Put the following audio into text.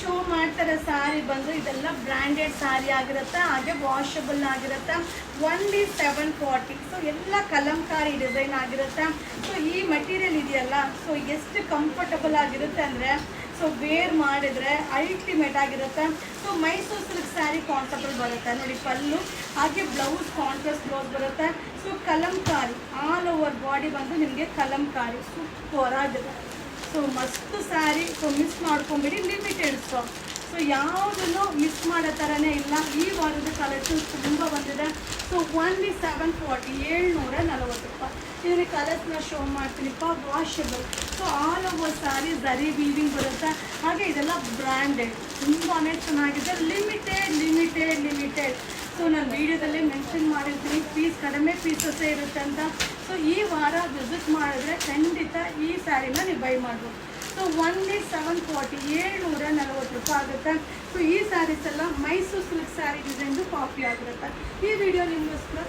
Show ಮಾಡ್ತಾರೆ ಸಾರಿ ಬಂದು ಇದೆಲ್ಲ ಬ್ರ್ಯಾಂಡೆಡ್ ಸಾರಿ ಆಗಿರುತ್ತೆ, ಹಾಗೆ ವಾಷಬಲ್ ಆಗಿರುತ್ತೆ. ಓನ್ಲಿ 740. ಸೊ ಎಲ್ಲ ಕಲಂಕಾರಿ ಡಿಸೈನ್ ಆಗಿರುತ್ತೆ. ಸೊ ಈ ಮೆಟೀರಿಯಲ್ ಇದೆಯಲ್ಲ, ಸೊ ಎಷ್ಟು ಕಂಫರ್ಟಬಲ್ ಆಗಿರುತ್ತೆ ಅಂದರೆ ಸೊ ವೇರ್ ಮಾಡಿದರೆ ಅಲ್ಟಿಮೇಟ್ ಆಗಿರುತ್ತೆ. ಸೊ ಮೈಸೂರು ಸಿಲ್ಕ್ ಸ್ಯಾರಿ ಕಾನ್ಸೆಪ್ಟಲ್ಲಿ ಬರುತ್ತೆ ನೋಡಿ, ಪಲ್ಲು ಹಾಗೆ ಬ್ಲೌಸ್ ಕಾಂಟ್ರಾಸ್ಟ್ ಬ್ಲೌಸ್ ಬರುತ್ತೆ. So kalamkari all over body ಬಂದು ನಿಮಗೆ ಕಲಂಕಾರಿ ಸೂಪರ್ ಆಗಿದೆ. ಸೊ ಮಸ್ತ್ ಸ್ಯಾರಿ. ಸೊ ಮಿಸ್ ಮಾಡ್ಕೊಂಬಿಡಿ, ಲಿಮಿಟೆಡ್ ಸ್ಟಾಕ್. ಸೊ ಯಾವುದನ್ನು ಮಿಸ್ ಮಾಡೋ ಥರನೇ ಇಲ್ಲ. ಈ ವಾರದ ಕಲೆಕ್ಷನ್ಸ್ ತುಂಬ ಬಂದಿದೆ. ಸೊ ಓನ್ಲಿ 740, 740 ರೂಪಾಯಿ. ಇದರಲ್ಲಿ ಕಲರ್ಸ್ನ ಶೋ ಮಾಡ್ತೀನಿಪ್ಪ. Washable. So all over saree zari weaving ಬರುತ್ತೆ, ಹಾಗೆ ಇದೆಲ್ಲ ಬ್ರ್ಯಾಂಡೆಡ್, ತುಂಬಾ ಚೆನ್ನಾಗಿದೆ. ಲಿಮಿಟೆಡ್. ಸೊ ನಾನು ವೀಡಿಯೋದಲ್ಲೇ ಮೆನ್ಷನ್ ಮಾಡಿರ್ತೀನಿ, ಪೀಸ್ ಕಡಿಮೆ ಪೀಸಸ್ಸೇ ಇರುತ್ತೆ ಅಂತ. ಸೊ ಈ ವಾರ ವಿಸಿಟ್ ಮಾಡಿದ್ರೆ ಖಂಡಿತ ಈ ಸ್ಯಾರಿನ ನೀವು ಬೈ ಮಾಡ್ಬೋದು. ಸೊ ಓನ್ಲಿ 740, 740 ರೂಪಾಯಿ ಆಗುತ್ತೆ. ಸೊ ಈ ಸ್ಯಾರೀಸ್ ಎಲ್ಲ ಮೈಸೂರು ಸಿಲ್ಕ್ ಸ್ಯಾರಿ ಡಿಸೈನ್ದು ಕಾಪಿ ಆಗಿರುತ್ತೆ. ಈ ವಿಡಿಯೋ ನಿಮಗೋಸ್ಕರ